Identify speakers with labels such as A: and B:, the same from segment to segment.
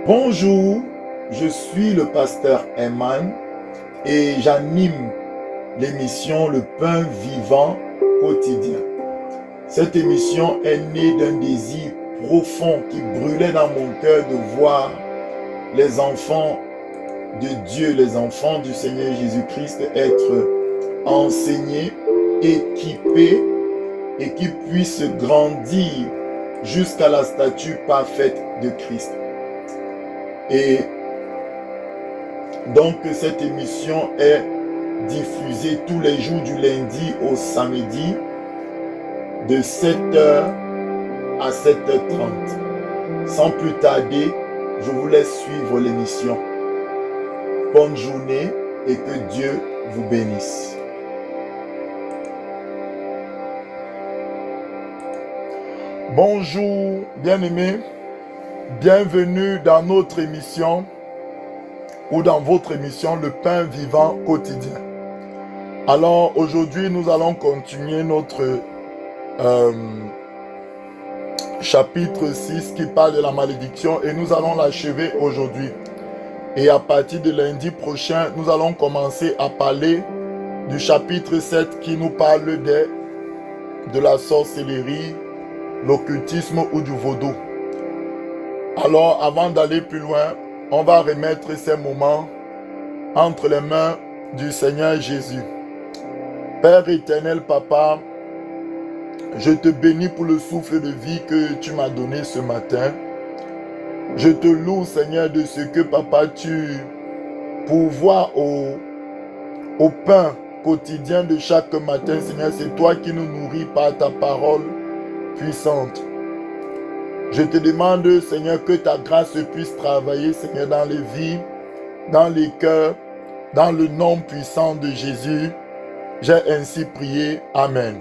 A: Bonjour, je suis le pasteur Eman et j'anime l'émission Le Pain Vivant Quotidien. Cette émission est née d'un désir profond qui brûlait dans mon cœur de voir les enfants de Dieu, les enfants du Seigneur Jésus-Christ être enseignés, équipés et qui puissent grandir jusqu'à la stature parfaite de Christ. Et donc cette émission est diffusée tous les jours du lundi au samedi de 7h à 7h30. Sans plus tarder, je vous laisse suivre l'émission. Bonne journée et que Dieu vous bénisse. Bonjour, bien-aimés. Bienvenue dans notre émission ou dans votre émission Le Pain Vivant Quotidien. Alors aujourd'hui nous allons continuer notre chapitre 6 qui parle de la malédiction et nous allons l'achever aujourd'hui. Et à partir de lundi prochain, nous allons commencer à parler du chapitre 7 qui nous parle de la sorcellerie, l'occultisme ou du vaudou. Alors, avant d'aller plus loin, on va remettre ces moments entre les mains du Seigneur Jésus. Père éternel, Papa, je te bénis pour le souffle de vie que tu m'as donné ce matin. Je te loue, Seigneur, de ce que, Papa, tu pourvois au pain quotidien de chaque matin, Seigneur. C'est toi qui nous nourris par ta parole puissante. Je te demande, Seigneur, que ta grâce puisse travailler, Seigneur, dans les vies, dans les cœurs, dans le nom puissant de Jésus. J'ai ainsi prié. Amen.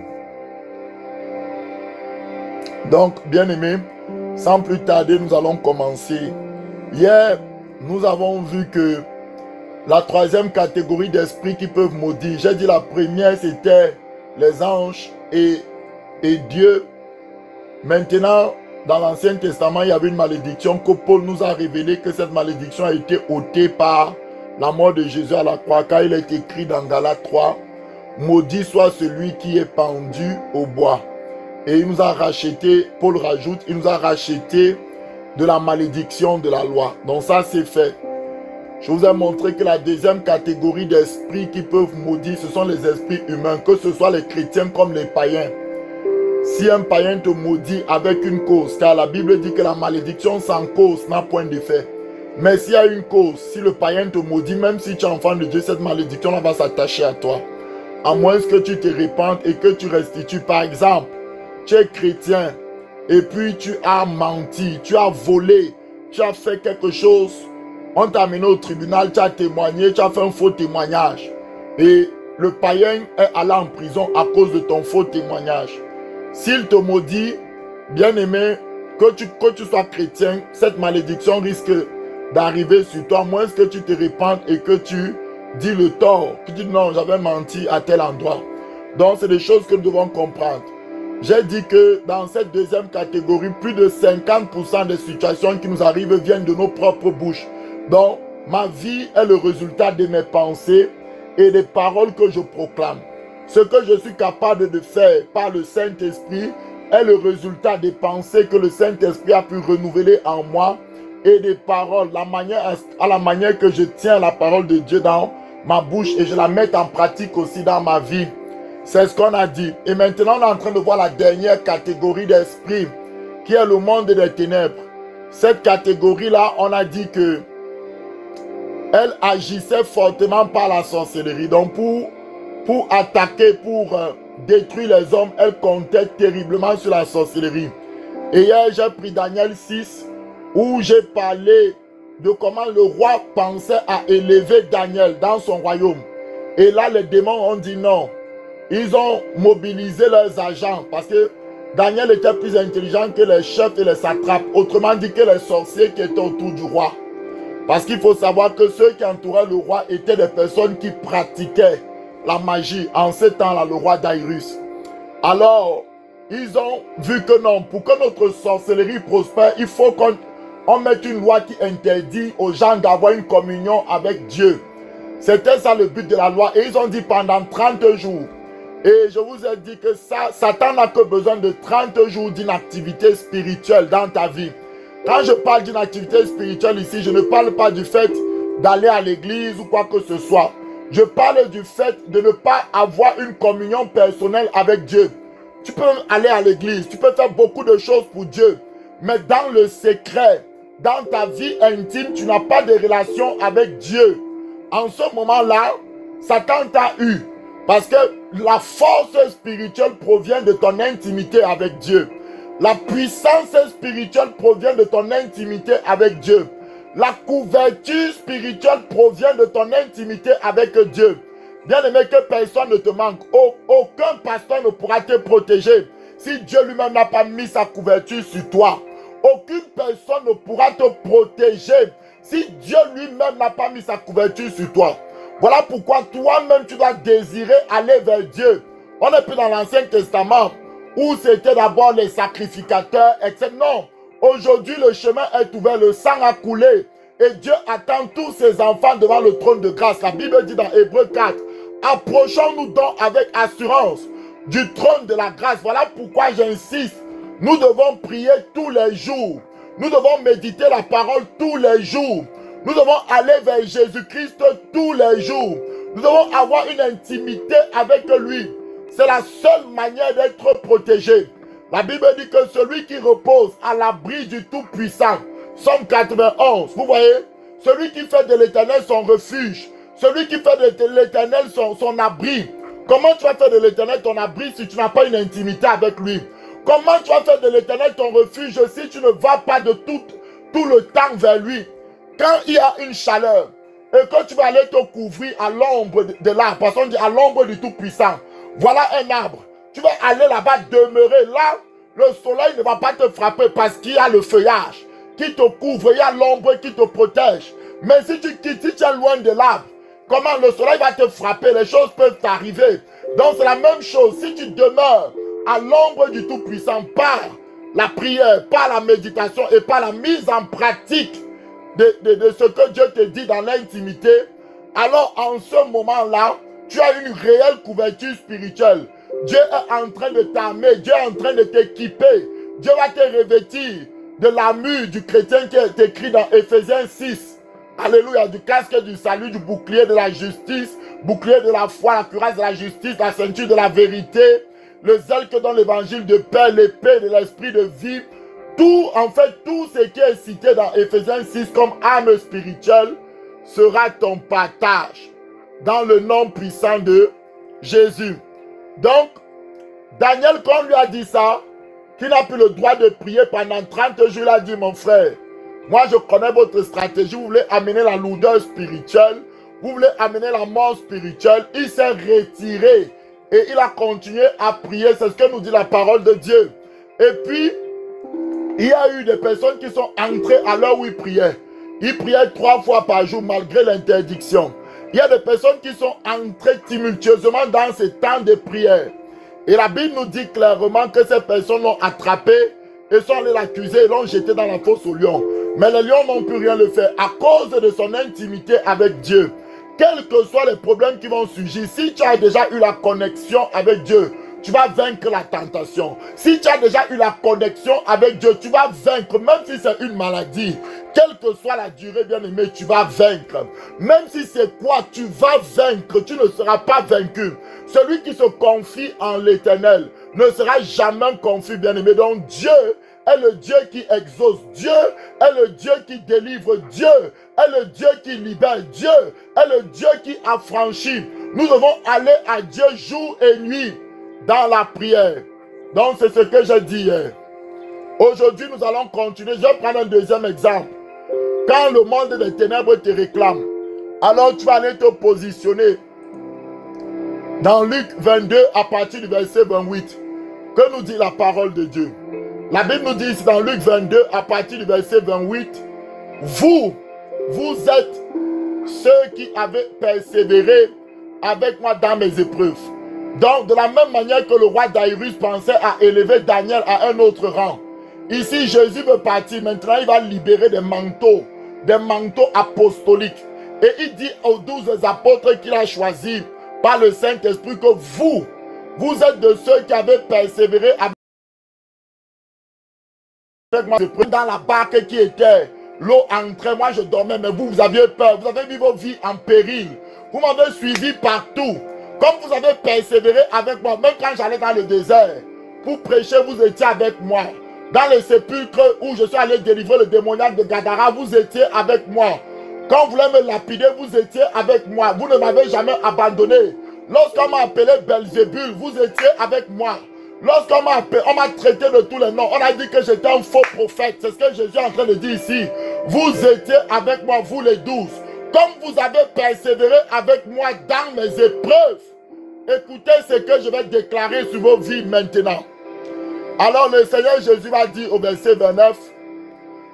A: Donc, bien-aimés, sans plus tarder, nous allons commencer. Hier, nous avons vu que la troisième catégorie d'esprits qui peuvent maudire, j'ai dit la première, c'était les anges et Dieu. Maintenant, dans l'Ancien Testament, il y avait une malédiction que Paul nous a révélé que cette malédiction a été ôtée par la mort de Jésus à la croix, car il est écrit dans Galates 3, « Maudit soit celui qui est pendu au bois ». Et il nous a racheté, Paul rajoute, il nous a racheté de la malédiction de la loi. Donc ça, c'est fait. Je vous ai montré que la deuxième catégorie d'esprits qui peuvent maudire, ce sont les esprits humains, que ce soit les chrétiens comme les païens. Si un païen te maudit avec une cause, car la Bible dit que la malédiction sans cause n'a point d'effet. Mais s'il y a une cause, si le païen te maudit, même si tu es enfant de Dieu, cette malédiction va s'attacher à toi. À moins que tu te répandes et que tu restitues. Par exemple, tu es chrétien et puis tu as menti, tu as volé, tu as fait quelque chose, on t'a amené au tribunal, tu as témoigné, tu as fait un faux témoignage. Et le païen est allé en prison à cause de ton faux témoignage. S'il te maudit, bien-aimé, que tu sois chrétien, cette malédiction risque d'arriver sur toi, à moins que tu te répandes et que tu dis le tort. Tu dis non, j'avais menti à tel endroit. Donc, c'est des choses que nous devons comprendre. J'ai dit que dans cette deuxième catégorie, plus de 50% des situations qui nous arrivent viennent de nos propres bouches. Donc, ma vie est le résultat de mes pensées et des paroles que je proclame. Ce que je suis capable de faire par le Saint-Esprit est le résultat des pensées que le Saint-Esprit a pu renouveler en moi et des paroles, à la manière que je tiens la parole de Dieu dans ma bouche et je la mets en pratique aussi dans ma vie. C'est ce qu'on a dit. Et maintenant, on est en train de voir la dernière catégorie d'esprit qui est le monde des ténèbres. Cette catégorie-là, on a dit que elle agissait fortement par la sorcellerie. Donc, pour attaquer, pour détruire les hommes, elle comptait terriblement sur la sorcellerie. Et hier, j'ai pris Daniel 6, où j'ai parlé de comment le roi pensait à élever Daniel dans son royaume. Et là, les démons ont dit non. Ils ont mobilisé leurs agents parce que Daniel était plus intelligent que les chefs et les satrapes. Autrement dit que les sorciers qui étaient autour du roi. Parce qu'il faut savoir que ceux qui entouraient le roi étaient des personnes qui pratiquaient la magie. En ce temps-là, le roi Daïrus. Alors, ils ont vu que non, pour que notre sorcellerie prospère, il faut on met une loi qui interdit aux gens d'avoir une communion avec Dieu. C'était ça le but de la loi. Et ils ont dit pendant 30 jours. Et je vous ai dit que Satan n'a que besoin de 30 jours d'inactivité spirituelle dans ta vie. Quand je parle d'une activité spirituelle ici, je ne parle pas du fait d'aller à l'église ou quoi que ce soit. Je parle du fait de ne pas avoir une communion personnelle avec Dieu. Tu peux aller à l'église, tu peux faire beaucoup de choses pour Dieu. Mais dans le secret, dans ta vie intime, tu n'as pas de relation avec Dieu. En ce moment-là, Satan t'a eu. Parce que la force spirituelle provient de ton intimité avec Dieu. La puissance spirituelle provient de ton intimité avec Dieu. La couverture spirituelle provient de ton intimité avec Dieu. Bien aimé, que personne ne te manque. Aucun pasteur ne pourra te protéger si Dieu lui-même n'a pas mis sa couverture sur toi. Aucune personne ne pourra te protéger si Dieu lui-même n'a pas mis sa couverture sur toi. Voilà pourquoi toi-même tu dois désirer aller vers Dieu. On n'est plus dans l'Ancien Testament où c'était d'abord les sacrificateurs, etc. Non, aujourd'hui le chemin est ouvert, le sang a coulé et Dieu attend tous ses enfants devant le trône de grâce. La Bible dit dans Hébreux 4, approchons-nous donc avec assurance du trône de la grâce. Voilà pourquoi j'insiste, nous devons prier tous les jours. Nous devons méditer la parole tous les jours. Nous devons aller vers Jésus-Christ tous les jours. Nous devons avoir une intimité avec lui. C'est la seule manière d'être protégé. La Bible dit que celui qui repose à l'abri du Tout-Puissant, Somme 91, vous voyez, celui qui fait de l'Éternel son refuge, celui qui fait de l'Éternel son abri. Comment tu vas faire de l'Éternel ton abri si tu n'as pas une intimité avec lui? Comment tu vas faire de l'Éternel ton refuge si tu ne vas pas de tout le temps vers lui? Quand il y a une chaleur et que tu vas aller te couvrir à l'ombre de l'arbre, parce qu'on dit à l'ombre du Tout-Puissant, voilà un arbre. Tu vas aller là-bas demeurer. Là, le soleil ne va pas te frapper parce qu'il y a le feuillage qui te couvre, il y a l'ombre qui te protège. Mais si tu quittes, si tu es loin de l'arbre, comment le soleil va te frapper? Les choses peuvent t'arriver. Donc c'est la même chose. Si tu demeures à l'ombre du Tout-Puissant par la prière, par la méditation et par la mise en pratique de ce que Dieu te dit dans l'intimité, alors en ce moment-là, tu as une réelle couverture spirituelle. Dieu est en train de t'armer, Dieu est en train de t'équiper. Dieu va te revêtir de l'armure du chrétien qui est écrit dans Éphésiens 6. Alléluia, du casque du salut, du bouclier de la justice, bouclier de la foi, la cuirasse de la justice, la ceinture de la vérité, le zèle que dans l'évangile de paix, l'épée de l'esprit de vie. Tout, en fait, tout ce qui est cité dans Éphésiens 6 comme arme spirituelle sera ton partage dans le nom puissant de Jésus. Donc, Daniel, quand on lui a dit ça, qu'il n'a plus le droit de prier pendant 30 jours, il a dit, mon frère, moi je connais votre stratégie, vous voulez amener la lourdeur spirituelle, vous voulez amener la mort spirituelle. Il s'est retiré et il a continué à prier, c'est ce que nous dit la parole de Dieu. Et puis, il y a eu des personnes qui sont entrées à l'heure où il priait. Il priait 3 fois par jour malgré l'interdiction. Il y a des personnes qui sont entrées tumultueusement dans ces temps de prière. Et la Bible nous dit clairement que ces personnes l'ont attrapé et sont allées l'accuser et l'ont jeté dans la fosse aux lions. Mais les lions n'ont pu rien le faire à cause de son intimité avec Dieu. Quels que soient les problèmes qui vont surgir, si tu as déjà eu la connexion avec Dieu, tu vas vaincre la tentation. Si tu as déjà eu la connexion avec Dieu, tu vas vaincre, même si c'est une maladie. Quelle que soit la durée, bien aimé, tu vas vaincre. Même si c'est quoi, tu vas vaincre, tu ne seras pas vaincu. Celui qui se confie en l'Éternel ne sera jamais confus, bien aimé. Donc Dieu est le Dieu qui exauce. Dieu est le Dieu qui délivre. Dieu est le Dieu qui libère. Dieu est le Dieu qui affranchit. Nous devons aller à Dieu jour et nuit dans la prière. Donc c'est ce que j'ai dit hier. Aujourd'hui nous allons continuer. Je vais prendre un deuxième exemple. Quand le monde des ténèbres te réclame, alors tu vas aller te positionner dans Luc 22 à partir du verset 28. Que nous dit la parole de Dieu? La Bible nous dit ici dans Luc 22 à partir du verset 28, vous êtes ceux qui avaient persévéré avec moi dans mes épreuves. Donc, de la même manière que le roi Daïrus pensait à élever Daniel à un autre rang, Ici, Jésus veut partir. Maintenant, il va libérer des manteaux apostoliques. Et il dit aux 12 apôtres qu'il a choisis par le Saint-Esprit que vous êtes de ceux qui avez persévéré avec moi. Dans la barque qui était, l'eau entrait, moi je dormais, mais vous aviez peur. Vous avez mis vos vies en péril. Vous m'avez suivi partout. Comme vous avez persévéré avec moi, même quand j'allais dans le désert, pour prêcher, vous étiez avec moi. Dans les sépulcres où je suis allé délivrer le démoniaque de Gadara, vous étiez avec moi. Quand vous voulez me lapider, vous étiez avec moi. Vous ne m'avez jamais abandonné. Lorsqu'on m'a appelé Belzébul, vous étiez avec moi. Lorsqu'on m'a appelé, on m'a traité de tous les noms. On a dit que j'étais un faux prophète. C'est ce que Jésus est en train de dire ici. Vous étiez avec moi, vous les 12. Comme vous avez persévéré avec moi dans mes épreuves, écoutez ce que je vais déclarer sur vos vies maintenant. Alors le Seigneur Jésus va dire au verset 29,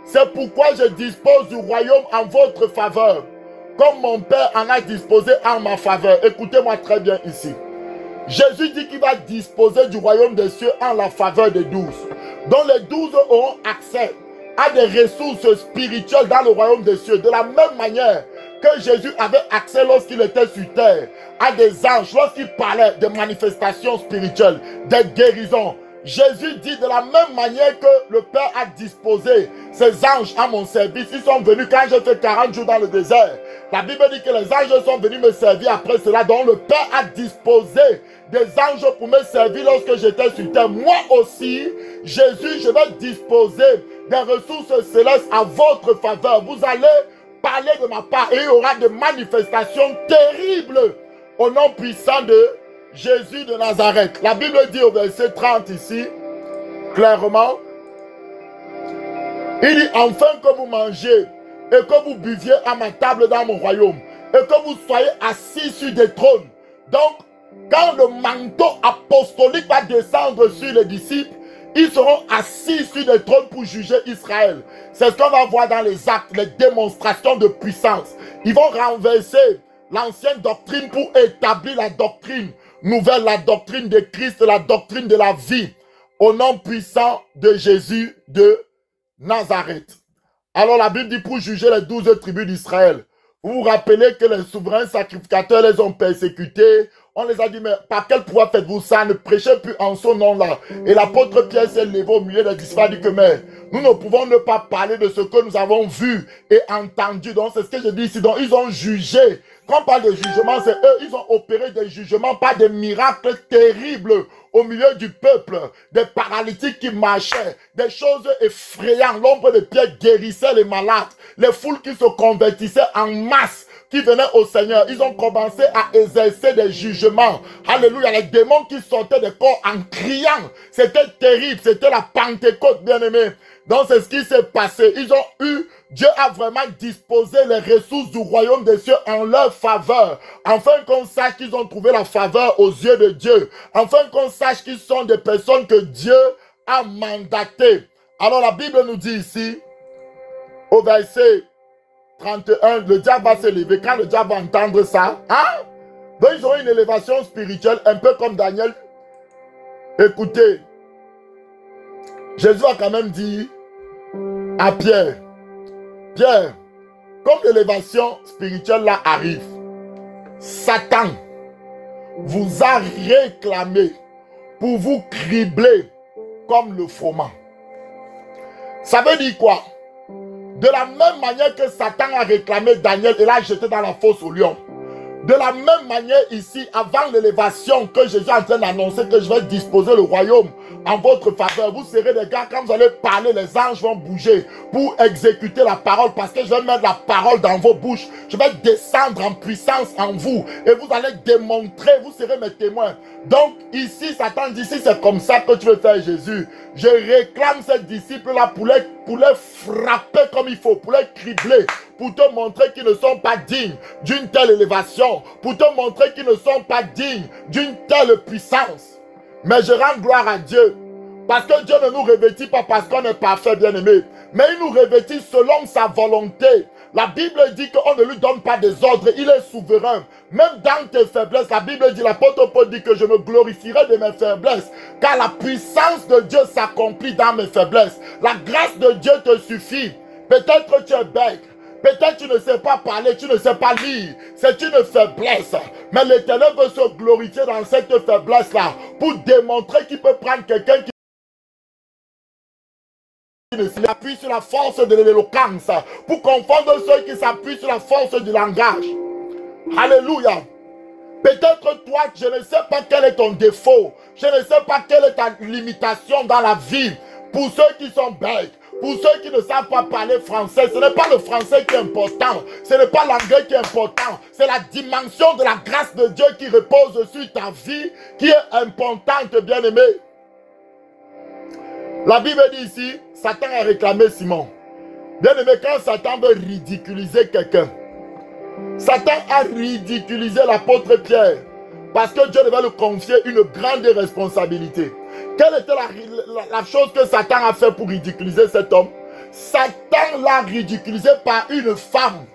A: c'est pourquoi je dispose du royaume en votre faveur, comme mon Père en a disposé en ma faveur. Écoutez-moi très bien ici. Jésus dit qu'il va disposer du royaume des cieux en la faveur des 12. Donc les 12 auront accès à des ressources spirituelles dans le royaume des cieux. De la même manière que Jésus avait accès lorsqu'il était sur terre à des anges, lorsqu'il parlait de manifestations spirituelles, des guérisons. Jésus dit de la même manière que le Père a disposé ses anges à mon service. Ils sont venus quand j'ai fait 40 jours dans le désert. La Bible dit que les anges sont venus me servir après cela. Donc le Père a disposé des anges pour me servir lorsque j'étais sur terre. Moi aussi, Jésus, je vais disposer des ressources célestes à votre faveur. Vous allez parler de ma part et il y aura des manifestations terribles au nom puissant de Jésus de Nazareth. La Bible dit au verset 30 ici, clairement, il dit, enfin que vous mangez et que vous buviez à ma table dans mon royaume et que vous soyez assis sur des trônes. Donc, quand le manteau apostolique va descendre sur les disciples, ils seront assis sur des trônes pour juger Israël. C'est ce qu'on va voir dans les actes, les démonstrations de puissance. Ils vont renverser l'ancienne doctrine pour établir la doctrine nouvelle, la doctrine de Christ, la doctrine de la vie, au nom puissant de Jésus de Nazareth. Alors la Bible dit pour juger les 12 tribus d'Israël. Vous vous rappelez que les souverains sacrificateurs les ont persécutés. On les a dit, mais par quel pouvoir faites-vous ça? Ne prêchez plus en son nom-là. Et l'apôtre Pierre s'est levé au milieu des disciples et dit que, mais nous ne pouvons ne pas parler de ce que nous avons vu et entendu. Donc c'est ce que je dis ici. Donc ils ont jugé. Quand on parle de jugement, c'est eux, ils ont opéré des jugements, pas des miracles terribles au milieu du peuple, des paralytiques qui marchaient, des choses effrayantes. L'ombre de Pierre guérissait les malades, les foules qui se convertissaient en masse, qui venaient au Seigneur. Ils ont commencé à exercer des jugements. Alléluia, les démons qui sortaient des corps en criant. C'était terrible, c'était la Pentecôte, bien-aimés. Donc c'est ce qui s'est passé. Ils ont eu, Dieu a vraiment disposé les ressources du royaume des cieux en leur faveur. Afin qu'on sache qu'ils ont trouvé la faveur aux yeux de Dieu. Afin qu'on sache qu'ils sont des personnes que Dieu a mandatées. Alors la Bible nous dit ici, au verset 31, le diable va se lever. Quand le diable va entendre ça, hein? Donc ils ont une élévation spirituelle, un peu comme Daniel. Écoutez, Jésus a quand même dit à Pierre, Pierre, comme l'élévation spirituelle là arrive, Satan vous a réclamé pour vous cribler comme le froment. Ça veut dire quoi? De la même manière que Satan a réclamé Daniel et l'a jeté dans la fosse au lion. De la même manière ici, avant l'élévation que Jésus est en train d'annoncer que je vais disposer le royaume en votre faveur, vous serez des gars, quand vous allez parler, les anges vont bouger pour exécuter la parole, parce que je vais mettre la parole dans vos bouches. Je vais descendre en puissance en vous et vous allez démontrer, vous serez mes témoins. Donc ici, Satan dit, si c'est comme ça que tu veux faire Jésus, je réclame ces disciples-là pour les frapper comme il faut, pour les cribler, pour te montrer qu'ils ne sont pas dignes d'une telle élévation, pour te montrer qu'ils ne sont pas dignes d'une telle puissance. Mais je rends gloire à Dieu, parce que Dieu ne nous revêtit pas parce qu'on est parfait, bien-aimé, mais il nous revêtit selon sa volonté, La Bible dit qu'on ne lui donne pas des ordres, il est souverain. Même dans tes faiblesses, la Bible dit, l'apôtre Paul dit que je me glorifierai de mes faiblesses, car la puissance de Dieu s'accomplit dans mes faiblesses. La grâce de Dieu te suffit. Peut-être tu es bête, peut-être tu ne sais pas parler, tu ne sais pas lire. C'est une faiblesse. Mais l'Éternel veut se glorifier dans cette faiblesse-là pour démontrer qu'il peut prendre quelqu'un qui s'appuie sur la force de l'éloquence, pour confondre ceux qui s'appuient sur la force du langage. Alléluia. Peut-être toi, je ne sais pas quel est ton défaut, je ne sais pas quelle est ta limitation dans la vie. Pour ceux qui sont bêtes, pour ceux qui ne savent pas parler français, ce n'est pas le français qui est important, ce n'est pas l'anglais qui est important, c'est la dimension de la grâce de Dieu qui repose sur ta vie qui est importante, bien-aimé. La Bible dit ici, Satan a réclamé Simon. Bien-aimé, quand Satan veut ridiculiser quelqu'un, Satan a ridiculisé l'apôtre Pierre parce que Dieu devait lui confier une grande responsabilité. Quelle était la chose que Satan a fait pour ridiculiser cet homme? Satan l'a ridiculisé par une femme,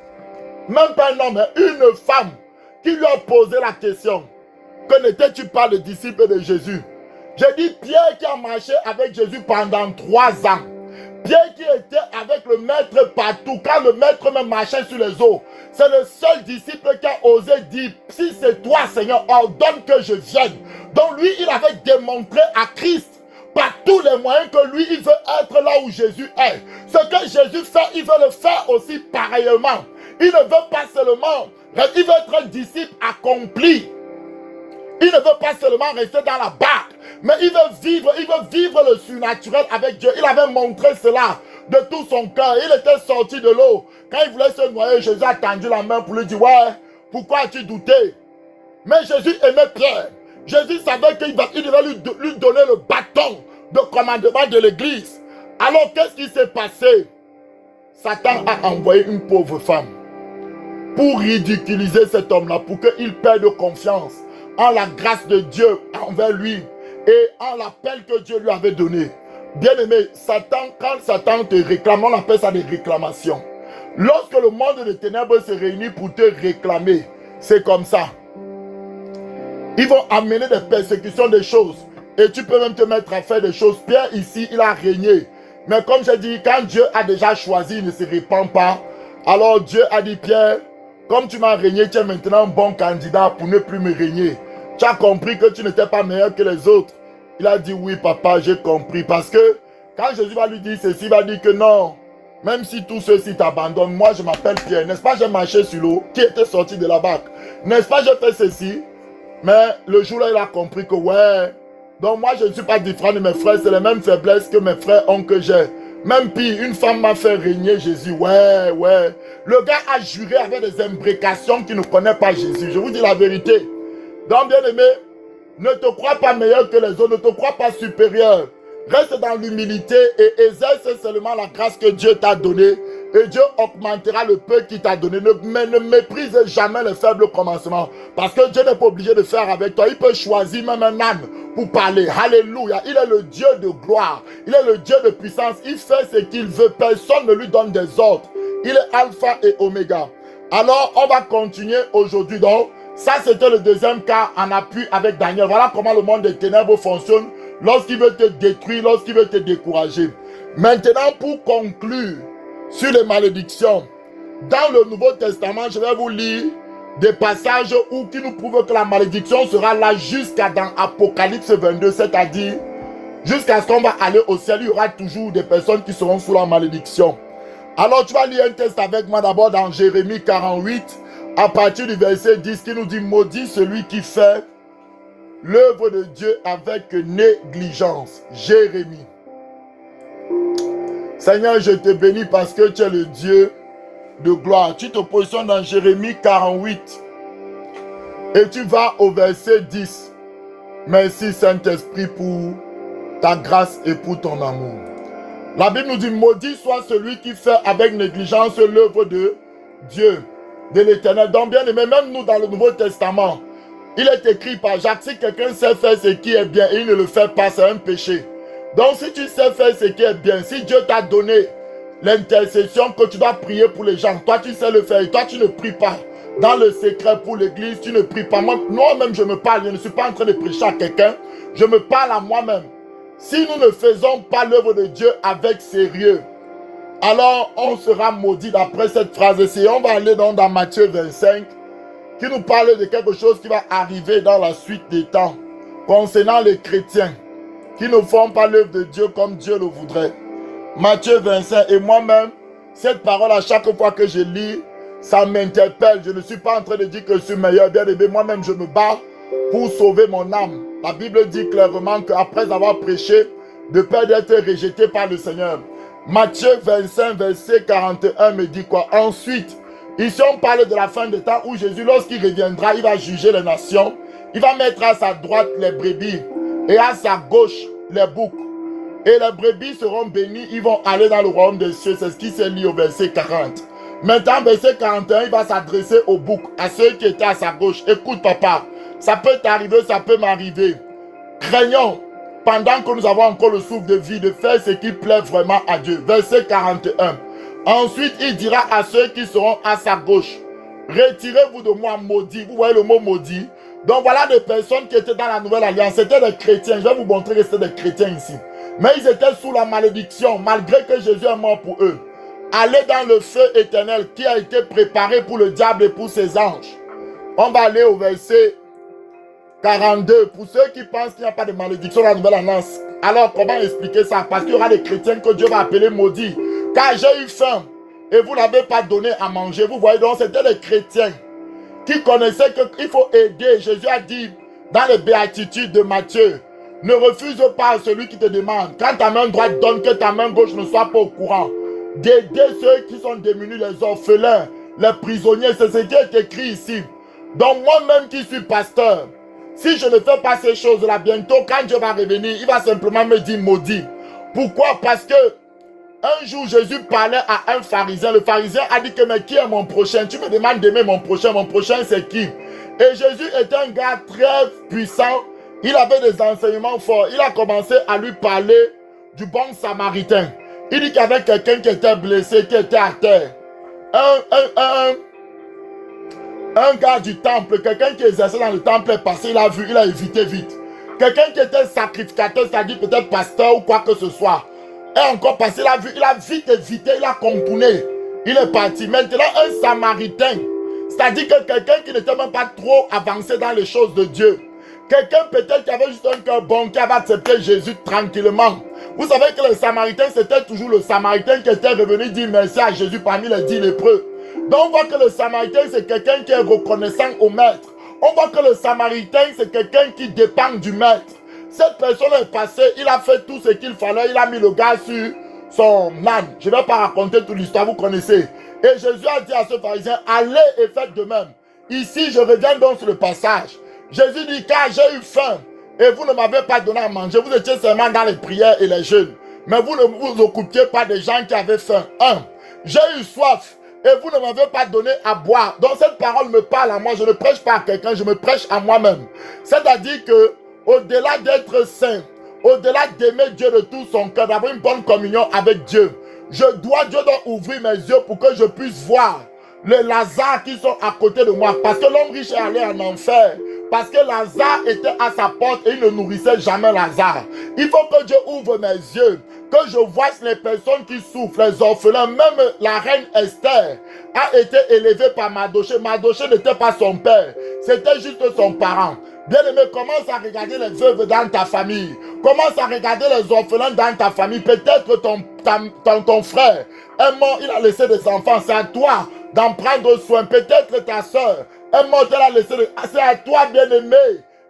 A: même pas un homme, mais une femme qui lui a posé la question: que n'étais-tu pas le disciple de Jésus? J'ai dit Pierre qui a marché avec Jésus pendant 3 ans. Pierre qui était avec le maître partout, quand le maître même marchait sur les eaux. C'est le seul disciple qui a osé dire: si c'est toi Seigneur, ordonne que je vienne. Donc lui, il avait démontré à Christ par tous les moyens que lui, il veut être là où Jésus est. Ce que Jésus fait, il veut le faire aussi pareillement. Il ne veut pas seulement, il veut être un disciple accompli. Il ne veut pas seulement rester dans la barque, mais il veut vivre le surnaturel avec Dieu. Il avait montré cela de tout son cœur. Il était sorti de l'eau. Quand il voulait se noyer, Jésus a tendu la main pour lui dire: ouais, pourquoi as-tu douté? Mais Jésus aimait Pierre. Jésus savait qu'il devait lui donner le bâton de commandement de l'église. Alors qu'est-ce qui s'est passé? Satan a envoyé une pauvre femme pour ridiculiser cet homme-là, pour qu'il perde confiance en la grâce de Dieu envers lui et en l'appel que Dieu lui avait donné. Bien-aimé, Satan, quand Satan te réclame, on appelle ça des réclamations. Lorsque le monde des ténèbres se réunit pour te réclamer, c'est comme ça. Ils vont amener des persécutions, des choses. Et tu peux même te mettre à faire des choses. Pierre ici, il a régné. Mais comme j'ai dit, quand Dieu a déjà choisi, il ne se répand pas. Alors Dieu a dit: Pierre, comme tu m'as régné, tu es maintenant un bon candidat pour ne plus me régner. Tu as compris que tu n'étais pas meilleur que les autres. Il a dit: oui papa, j'ai compris. Parce que quand Jésus va lui dire ceci, il va dire que non. Même si tous ceux-ci t'abandonnent, moi je m'appelle Pierre. N'est-ce pas, j'ai marché sur l'eau, qui était sorti de la barque. N'est-ce pas, j'ai fait ceci. Mais le jour-là, il a compris que ouais. Donc moi je ne suis pas différent de mes frères. C'est les mêmes faiblesses que mes frères ont que j'ai. Même pire, une femme m'a fait régner Jésus. Ouais, ouais. Le gars a juré avec des imprécations qu'il ne connaît pas Jésus. Je vous dis la vérité. Donc, bien aimé, ne te crois pas meilleur que les autres. Ne te crois pas supérieur. Reste dans l'humilité et exerce seulement la grâce que Dieu t'a donnée. Et Dieu augmentera le peu qu'il t'a donné. Mais ne méprise jamais les faibles commencements. Parce que Dieu n'est pas obligé de faire avec toi. Il peut choisir même un âne pour parler. Alléluia. Il est le Dieu de gloire. Il est le Dieu de puissance. Il fait ce qu'il veut. Personne ne lui donne des ordres. Il est alpha et oméga. Alors, on va continuer aujourd'hui. Donc, ça c'était le deuxième cas en appui avec Daniel. Voilà comment le monde des ténèbres fonctionne lorsqu'il veut te détruire, lorsqu'il veut te décourager. Maintenant, pour conclure sur les malédictions, dans le Nouveau Testament, je vais vous lire des passages qui nous prouvent que la malédiction sera là jusqu'à dans Apocalypse 22, c'est-à-dire jusqu'à ce qu'on va aller au ciel, il y aura toujours des personnes qui seront sous la malédiction. Alors tu vas lire un texte avec moi d'abord dans Jérémie 48, à partir du verset 10, qui nous dit: maudit celui qui fait l'œuvre de Dieu avec négligence. Jérémie. Seigneur, je te bénis parce que tu es le Dieu de gloire. Tu te positionnes dans Jérémie 48 et tu vas au verset 10. Merci Saint-Esprit pour ta grâce et pour ton amour. La Bible nous dit: maudit soit celui qui fait avec négligence l'œuvre de Dieu, de l'Éternel. Donc bien aimé, même nous dans le Nouveau Testament, il est écrit par Jacques: si quelqu'un sait faire ce qui est bien et il ne le fait pas, c'est un péché. Donc si tu sais faire ce qui est bien, si Dieu t'a donné l'intercession que tu dois prier pour les gens. Toi, tu sais le faire. Et toi, tu ne pries pas. Dans le secret pour l'église, tu ne pries pas. Moi-même, je me parle. Je ne suis pas en train de prêcher à quelqu'un. Je me parle à moi-même. Si nous ne faisons pas l'œuvre de Dieu avec sérieux, alors on sera maudit d'après cette phrase. Et on va aller dans Matthieu 25, qui nous parle de quelque chose qui va arriver dans la suite des temps, concernant les chrétiens, qui ne font pas l'œuvre de Dieu comme Dieu le voudrait. Matthieu 25, et moi-même, cette parole, à chaque fois que je lis, ça m'interpelle. Je ne suis pas en train de dire que je suis meilleur, bien aimé. Moi-même, je me bats pour sauver mon âme. La Bible dit clairement qu'après avoir prêché, de peur d'être rejeté par le Seigneur. Matthieu 25, verset 41 me dit quoi? Ensuite, ici on parle de la fin des temps où Jésus, lorsqu'il reviendra, il va juger les nations. Il va mettre à sa droite les brebis et à sa gauche les boucs. Et les brebis seront bénis, ils vont aller dans le royaume des cieux. C'est ce qui s'est lié au verset 40. Maintenant, verset 41, il va s'adresser aux boucs, à ceux qui étaient à sa gauche. Écoute, papa, ça peut t'arriver, ça peut m'arriver. Craignons, pendant que nous avons encore le souffle de vie, de faire ce qui plaît vraiment à Dieu. Verset 41. Ensuite, il dira à ceux qui seront à sa gauche, retirez-vous de moi, maudit. Vous voyez le mot maudit? Donc voilà des personnes qui étaient dans la nouvelle alliance. C'était des chrétiens. Je vais vous montrer que c'était des chrétiens ici. Mais ils étaient sous la malédiction, malgré que Jésus est mort pour eux. Allez dans le feu éternel qui a été préparé pour le diable et pour ses anges. On va aller au verset 42. Pour ceux qui pensent qu'il n'y a pas de malédiction dans la nouvelle alliance, alors comment expliquer ça? Parce qu'il y aura des chrétiens que Dieu va appeler maudits. Car j'ai eu faim et vous n'avez pas donné à manger. Vous voyez, donc c'était des chrétiens qui connaissaient qu'il faut aider. Jésus a dit dans les béatitudes de Matthieu, ne refuse pas celui qui te demande. Quand ta main droite donne, que ta main gauche ne soit pas au courant. D'aider ceux qui sont démunis, les orphelins, les prisonniers. C'est ce qui est écrit ici. Donc moi-même qui suis pasteur, si je ne fais pas ces choses-là, bientôt quand Dieu va revenir, il va simplement me dire maudit. Pourquoi? Parce que un jour Jésus parlait à un pharisien. Le pharisien a dit que mais qui est mon prochain? Tu me demandes d'aimer mon prochain c'est qui? Et Jésus est un gars très puissant. Il avait des enseignements forts. Il a commencé à lui parler du bon samaritain. Il dit qu'il y avait quelqu'un qui était blessé, qui était à terre. Un gars du temple, quelqu'un qui exerçait dans le temple est passé, il a vu, il a évité vite. Quelqu'un qui était sacrificateur, c'est-à-dire peut-être pasteur ou quoi que ce soit, est encore passé, il a vite évité, il a contourné. Il est parti. Maintenant, un samaritain, c'est-à-dire que quelqu'un qui n'était même pas trop avancé dans les choses de Dieu. Quelqu'un peut-être qui avait juste un cœur bon, qui avait accepté Jésus tranquillement. Vous savez que le Samaritain, c'était toujours le Samaritain qui était revenu dire merci à Jésus parmi les 10 lépreux. Donc on voit que le Samaritain, c'est quelqu'un qui est reconnaissant au maître. On voit que le Samaritain, c'est quelqu'un qui dépend du maître. Cette personne est passée, il a fait tout ce qu'il fallait, il a mis le gars sur son âne. Je ne vais pas raconter toute l'histoire, vous connaissez. Et Jésus a dit à ce pharisien, allez et faites de même. Ici, je reviens donc sur le passage. Jésus dit, car j'ai eu faim et vous ne m'avez pas donné à manger. Vous étiez seulement dans les prières et les jeûnes. Mais vous ne vous occupiez pas des gens qui avaient faim. J'ai eu soif et vous ne m'avez pas donné à boire. Donc cette parole me parle à moi. Je ne prêche pas à quelqu'un, je me prêche à moi-même. C'est-à-dire que au-delà d'être saint, au-delà d'aimer Dieu de tout son cœur, d'avoir une bonne communion avec Dieu, Dieu doit ouvrir mes yeux pour que je puisse voir les Lazare qui sont à côté de moi. Parce que l'homme riche est allé en enfer. Parce que Lazare était à sa porte et il ne nourrissait jamais Lazare. Il faut que Dieu ouvre mes yeux, que je voie les personnes qui souffrent, les orphelins. Même la reine Esther a été élevée par Mardochée. Mardochée n'était pas son père, c'était juste son parent. Bien-aimé, commence à regarder les veuves dans ta famille. Commence à regarder les orphelins dans ta famille. Peut-être ton frère est mort, il a laissé des enfants. C'est à toi d'en prendre soin. Peut-être ta soeur est morte, elle a laissé des... C'est à toi, bien-aimé.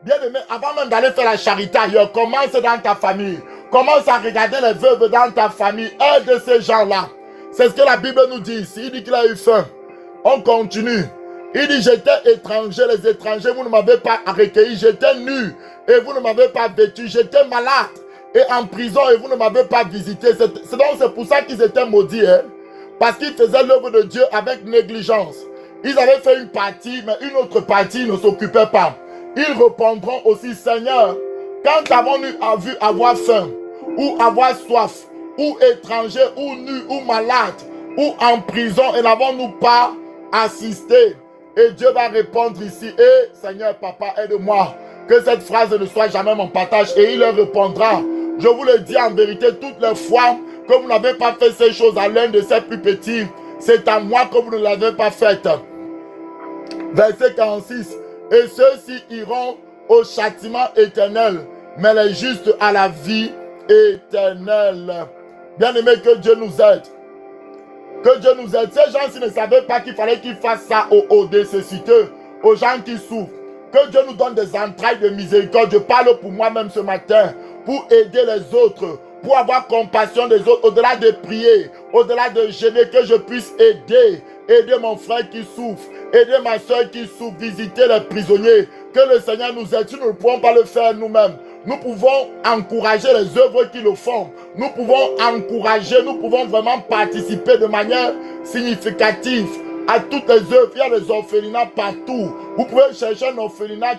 A: Bien-aimé, avant même d'aller faire la charité ailleurs, commence dans ta famille. Commence à regarder les veuves dans ta famille. Aide ces gens-là. C'est ce que la Bible nous dit ici. Il dit qu'il a eu faim. On continue. Il dit, j'étais étranger, les étrangers, vous ne m'avez pas recueilli. J'étais nu et vous ne m'avez pas vêtu. J'étais malade et en prison et vous ne m'avez pas visité. C'est pour ça qu'ils étaient maudits. Hein? Parce qu'ils faisaient l'œuvre de Dieu avec négligence. Ils avaient fait une partie, mais une autre partie ne s'occupait pas. Ils répondront aussi, Seigneur, quand avons-nous vu avoir faim, ou avoir soif, ou étrangers, ou nus, ou malades, ou en prison, et n'avons-nous pas assisté? Et Dieu va répondre ici, Seigneur Papa, aide-moi, que cette phrase ne soit jamais mon partage. Et il leur répondra, je vous le dis en vérité, toutes les fois que vous n'avez pas fait ces choses à l'un de ces plus petits, c'est à moi que vous ne l'avez pas faite. Verset 46. Et ceux-ci iront au châtiment éternel, mais les justes à la vie éternelle. Bien-aimé, que Dieu nous aide. Que Dieu nous aide. Ces gens-ci ne savaient pas qu'il fallait qu'ils fassent ça aux nécessiteux, aux gens qui souffrent. Que Dieu nous donne des entrailles de miséricorde. Je parle pour moi-même ce matin, pour aider les autres, pour avoir compassion des autres, au-delà de prier, au-delà de gêner, que je puisse aider mon frère qui souffre, aider ma soeur qui souffre, visiter les prisonniers. Que le Seigneur nous aide. Si nous ne pouvons pas le faire nous-mêmes, nous pouvons encourager les œuvres qui le font. Nous pouvons encourager, nous pouvons vraiment participer de manière significative à toutes les œuvres. Il y a des orphelinats partout. Vous pouvez chercher un orphelinat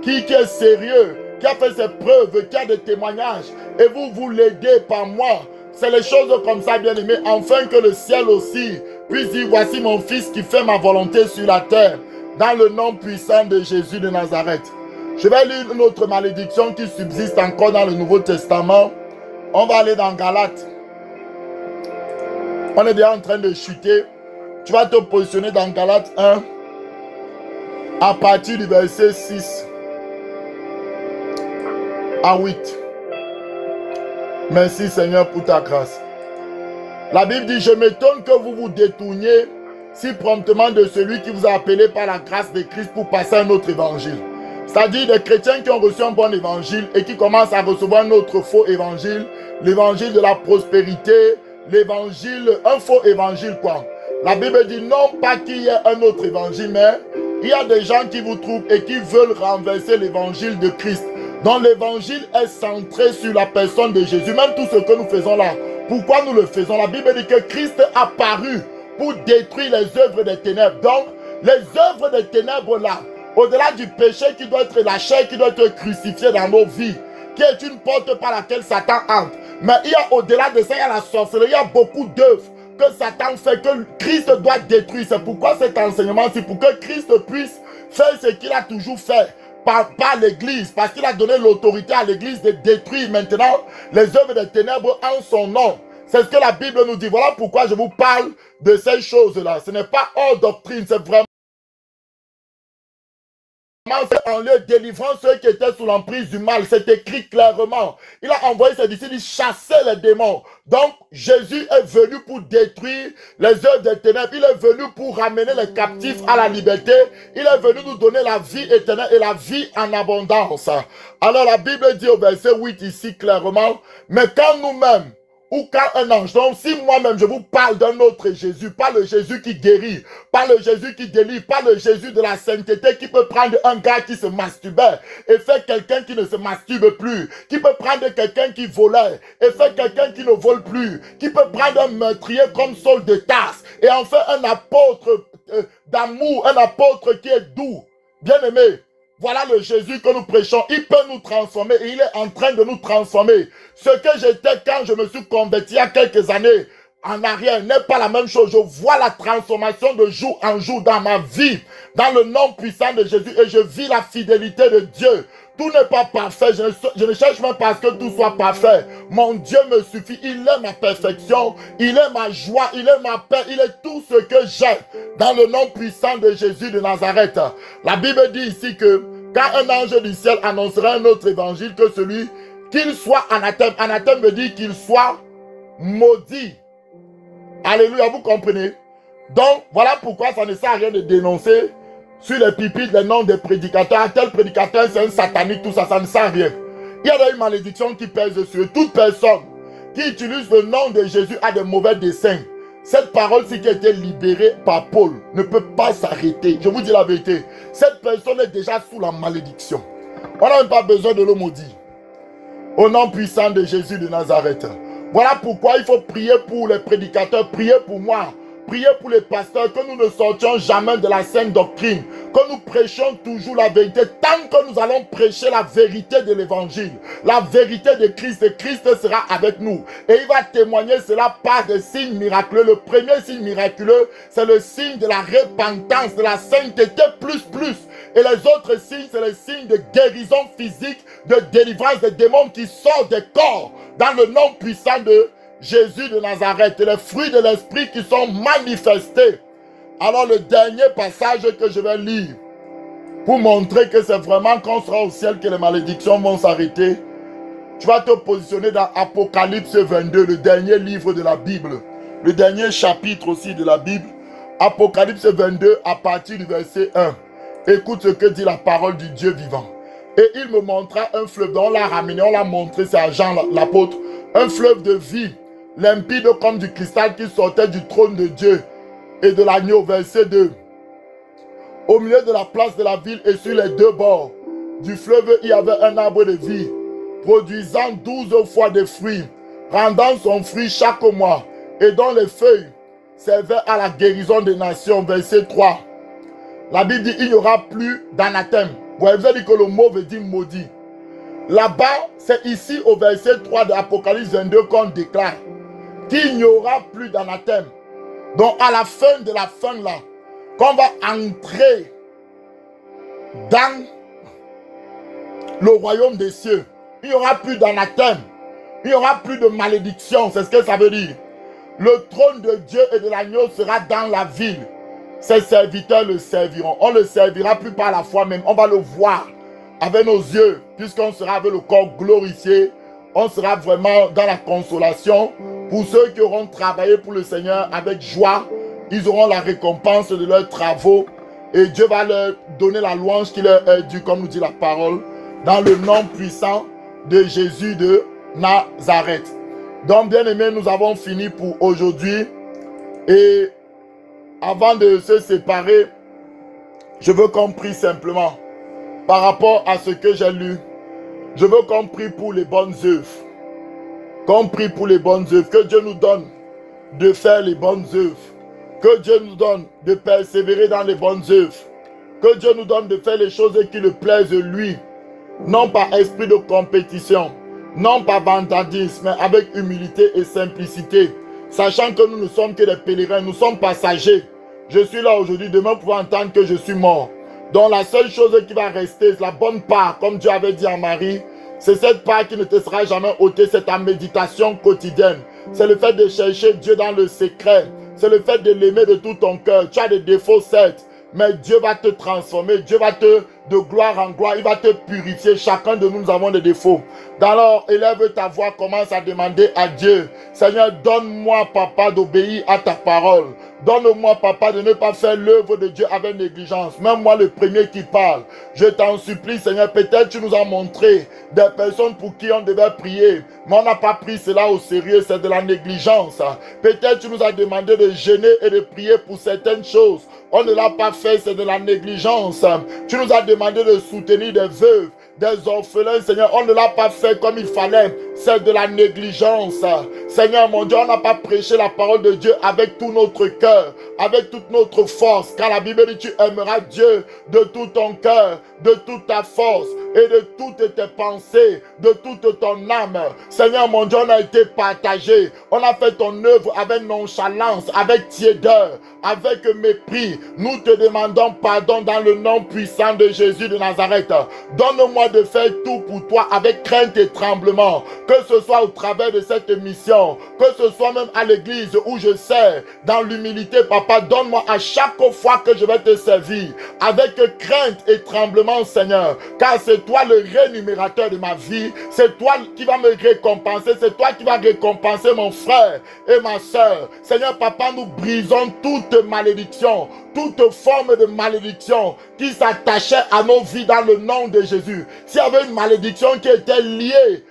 A: qui est sérieux, qui a fait ses preuves, qui a des témoignages. Et vous l'aidez par moi. C'est les choses comme ça, bien aimé, afin que le ciel aussi puisse dire, voici mon fils qui fait ma volonté sur la terre, dans le nom puissant de Jésus de Nazareth. Je vais lire une autre malédiction qui subsiste encore dans le Nouveau Testament. On va aller dans Galates. On est déjà en train de chuter. Tu vas te positionner dans Galates 1 à partir du verset 6 à 8. Merci Seigneur pour ta grâce. La Bible dit, je m'étonne que vous vous détourniez si promptement de celui qui vous a appelé par la grâce de Christ pour passer un autre évangile. C'est-à-dire des chrétiens qui ont reçu un bon évangile et qui commencent à recevoir un autre faux évangile, l'évangile de la prospérité, l'évangile, un faux évangile quoi. La Bible dit non pas qu'il y ait un autre évangile, mais il y a des gens qui vous trouvent et qui veulent renverser l'évangile de Christ. Donc l'évangile est centré sur la personne de Jésus. Même tout ce que nous faisons là, pourquoi nous le faisons? La Bible dit que Christ est apparu pour détruire les œuvres des ténèbres. Donc les œuvres des ténèbres là, au-delà du péché qui doit être la chair qui doit être crucifiée dans nos vies, qui est une porte par laquelle Satan entre. Mais il y a au-delà de ça, il y a la sorcellerie, il y a beaucoup d'œuvres que Satan fait, que Christ doit détruire. C'est pourquoi cet enseignement, c'est pour que Christ puisse faire ce qu'il a toujours fait par l'église, parce qu'il a donné l'autorité à l'église de détruire maintenant les œuvres des ténèbres en son nom. C'est ce que la Bible nous dit. Voilà pourquoi je vous parle de ces choses-là. Ce n'est pas hors doctrine, c'est vraiment en lieu délivrant ceux qui étaient sous l'emprise du mal. C'est écrit clairement. Il a envoyé ses disciples, il chassait les démons. Donc Jésus est venu pour détruire les œuvres des ténèbres. Il est venu pour ramener les captifs à la liberté. Il est venu nous donner la vie éternelle et la vie en abondance. Alors la Bible dit au verset 8 ici clairement, mais quand nous-mêmes, ou quand un ange, donc si moi-même je vous parle d'un autre Jésus, pas le Jésus qui guérit, pas le Jésus qui délivre, pas le Jésus de la sainteté qui peut prendre un gars qui se masturbait et faire quelqu'un qui ne se masturbe plus, qui peut prendre quelqu'un qui volait et faire quelqu'un qui ne vole plus, qui peut prendre un meurtrier comme Saul de Tarse et en faire un apôtre d'amour, un apôtre qui est doux, bien aimé. Voilà le Jésus que nous prêchons. Il peut nous transformer et il est en train de nous transformer. Ce que j'étais quand je me suis converti il y a quelques années en arrière n'est pas la même chose. Je vois la transformation de jour en jour dans ma vie, dans le nom puissant de Jésus, et je vis la fidélité de Dieu. Tout n'est pas parfait. Je ne cherche même pas à ce que tout soit parfait. Mon Dieu me suffit. Il est ma perfection. Il est ma joie. Il est ma paix. Il est tout ce que j'ai. Dans le nom puissant de Jésus de Nazareth. La Bible dit ici que quand un ange du ciel annoncera un autre évangile que celui, qu'il soit anathème. Anathème veut dire qu'il soit maudit. Alléluia, vous comprenez? Donc, voilà pourquoi ça ne sert à rien de dénoncer sur les pupitres les noms des prédicateurs. Tel prédicateur, c'est un satanique, tout ça, ça ne sert à rien. Il y a une malédiction qui pèse sur eux. Toute personne qui utilise le nom de Jésus a de mauvais desseins. Cette parole-ci qui a été libérée par Paul ne peut pas s'arrêter. Je vous dis la vérité. Cette personne est déjà sous la malédiction. On n'a même pas besoin de le maudire. Au nom puissant de Jésus de Nazareth. Voilà pourquoi il faut prier pour les prédicateurs, prier pour moi, prier pour les pasteurs, que nous ne sortions jamais de la saine doctrine, que nous prêchions toujours la vérité, tant que nous allons prêcher la vérité de l'évangile, la vérité de Christ, et Christ sera avec nous. Et il va témoigner cela par des signes miraculeux. Le premier signe miraculeux, c'est le signe de la repentance, de la sainteté plus. Et les autres signes, c'est les signes de guérison physique, de délivrance des démons qui sortent des corps dans le nom puissant de Jésus de Nazareth. Et les fruits de l'esprit qui sont manifestés. Alors le dernier passage que je vais lire, pour montrer que c'est vraiment quand on sera au ciel que les malédictions vont s'arrêter. Tu vas te positionner dans Apocalypse 22, le dernier livre de la Bible. Le dernier chapitre aussi de la Bible. Apocalypse 22 à partir du verset 1. Écoute ce que dit la parole du Dieu vivant. Et il me montra un fleuve dont on l'a ramené, on l'a montré, c'est à Jean l'apôtre. Un fleuve de vie, limpide comme du cristal qui sortait du trône de Dieu et de l'agneau. Verset 2. Au milieu de la place de la ville et sur les deux bords du fleuve, il y avait un arbre de vie, produisant 12 fois des fruits, rendant son fruit chaque mois, et dont les feuilles servaient à la guérison des nations. Verset 3. La Bible dit il n'y aura plus d'anathème. Vous avez dit que le mot veut dire maudit. Là-bas, c'est ici au verset 3 de Apocalypse 22 qu'on déclare qu'il n'y aura plus d'anathème. Donc à la fin de la fin là, qu'on va entrer dans le royaume des cieux. Il n'y aura plus d'anathème. Il n'y aura plus de malédiction. C'est ce que ça veut dire. Le trône de Dieu et de l'agneau sera dans la ville. Ses serviteurs le serviront. On ne le servira plus par la foi même. On va le voir avec nos yeux. Puisqu'on sera avec le corps glorifié. On sera vraiment dans la consolation. Pour ceux qui auront travaillé pour le Seigneur avec joie, ils auront la récompense de leurs travaux. Et Dieu va leur donner la louange qui leur est due, comme nous dit la parole, dans le nom puissant de Jésus de Nazareth. Donc, bien aimés, nous avons fini pour aujourd'hui. Et avant de se séparer, je veux qu'on prie simplement par rapport à ce que j'ai lu. Je veux qu'on prie pour les bonnes œuvres. Qu'on prie pour les bonnes œuvres. Que Dieu nous donne de faire les bonnes œuvres. Que Dieu nous donne de persévérer dans les bonnes œuvres. Que Dieu nous donne de faire les choses qui le plaisent lui. Non par esprit de compétition. Non par vandalisme, mais avec humilité et simplicité. Sachant que nous ne sommes que des pèlerins, nous sommes passagers. Je suis là aujourd'hui, demain pour entendre que je suis mort. Donc la seule chose qui va rester, la bonne part, comme Dieu avait dit à Marie, c'est cette part qui ne te sera jamais ôtée, c'est ta méditation quotidienne. C'est le fait de chercher Dieu dans le secret. C'est le fait de l'aimer de tout ton cœur. Tu as des défauts, certes, mais Dieu va te transformer. Dieu va te, de gloire en gloire, il va te purifier. Chacun de nous, nous avons des défauts. Alors, élève ta voix, commence à demander à Dieu. Seigneur, donne-moi, papa, d'obéir à ta parole. Donne-moi, papa, de ne pas faire l'œuvre de Dieu avec négligence. Même moi, le premier qui parle. Je t'en supplie, Seigneur, peut-être tu nous as montré des personnes pour qui on devait prier. Mais on n'a pas pris cela au sérieux, c'est de la négligence. Peut-être tu nous as demandé de jeûner et de prier pour certaines choses. On ne l'a pas fait, c'est de la négligence. Tu nous as demandé de soutenir des veuves, des orphelins, Seigneur. On ne l'a pas fait comme il fallait. C'est de la négligence. Seigneur, mon Dieu, on n'a pas prêché la parole de Dieu avec tout notre cœur, avec toute notre force. Car la Bible dit, tu aimeras Dieu de tout ton cœur, de toute ta force et de toutes tes pensées, de toute ton âme. Seigneur, mon Dieu, on a été partagé. On a fait ton œuvre avec nonchalance, avec tiédeur, avec mépris. Nous te demandons pardon dans le nom puissant de Jésus de Nazareth. Donne-moi de faire tout pour toi avec crainte et tremblement. Que ce soit au travers de cette mission, que ce soit même à l'église où je sers, dans l'humilité, papa, donne-moi à chaque fois que je vais te servir, avec crainte et tremblement, Seigneur, car c'est toi le rémunérateur de ma vie, c'est toi qui vas me récompenser, c'est toi qui vas récompenser mon frère et ma soeur. Seigneur, papa, nous brisons toute malédiction, toute forme de malédiction qui s'attachait à nos vies dans le nom de Jésus. S'il y avait une malédiction qui était liée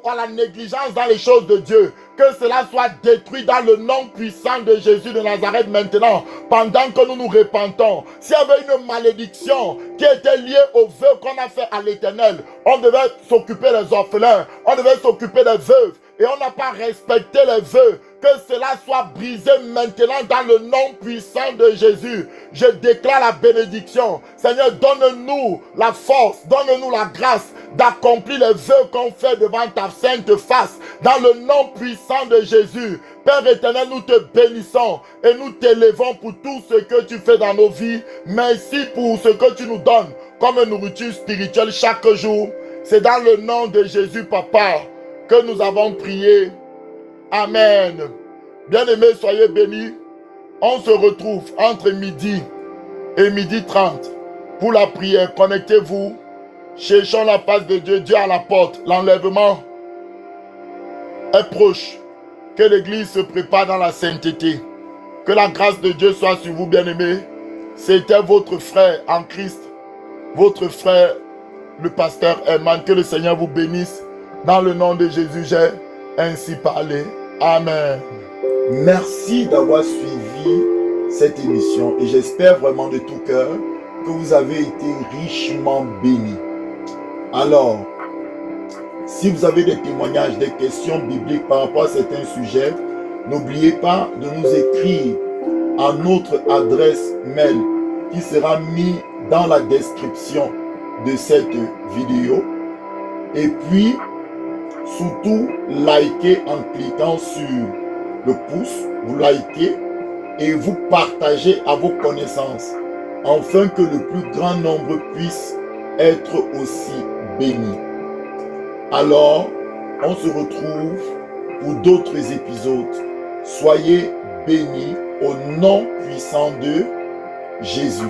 A: à la négligence dans les choses de Dieu, que cela soit détruit dans le nom puissant de Jésus de Nazareth maintenant, pendant que nous nous repentons. S'il y avait une malédiction qui était liée au vœu qu'on a fait à l'Éternel, on devait s'occuper des orphelins, on devait s'occuper des veuves, et on n'a pas respecté les vœux. que cela soit brisé maintenant dans le nom puissant de Jésus. Je déclare la bénédiction. Seigneur, donne-nous la force, donne-nous la grâce d'accomplir les vœux qu'on fait devant ta sainte face, dans le nom puissant de Jésus. Père éternel, nous te bénissons et nous t'élevons pour tout ce que tu fais dans nos vies. Merci pour ce que tu nous donnes comme nourriture spirituelle chaque jour. C'est dans le nom de Jésus, Papa, que nous avons prié. Amen. Bien-aimés, soyez bénis. On se retrouve entre midi et midi 30 pour la prière. Connectez-vous. Cherchons la face de Dieu. Dieu à la porte. L'enlèvement est proche. Que l'Église se prépare dans la sainteté. Que la grâce de Dieu soit sur vous, bien-aimés. C'était votre frère en Christ. Votre frère, le pasteur Herman. Que le Seigneur vous bénisse. Dans le nom de Jésus, j'ai ainsi parlé. Amen.
B: Merci d'avoir suivi cette émission et j'espère vraiment de tout cœur que vous avez été richement bénis. Alors, si vous avez des témoignages, des questions bibliques par rapport à certains sujets, n'oubliez pas de nous écrire à notre adresse mail qui sera mise dans la description de cette vidéo. Et puis, surtout, likez en cliquant sur le pouce, vous likez et vous partagez à vos connaissances, afin que le plus grand nombre puisse être aussi béni. Alors, on se retrouve pour d'autres épisodes. Soyez bénis au nom puissant de Jésus.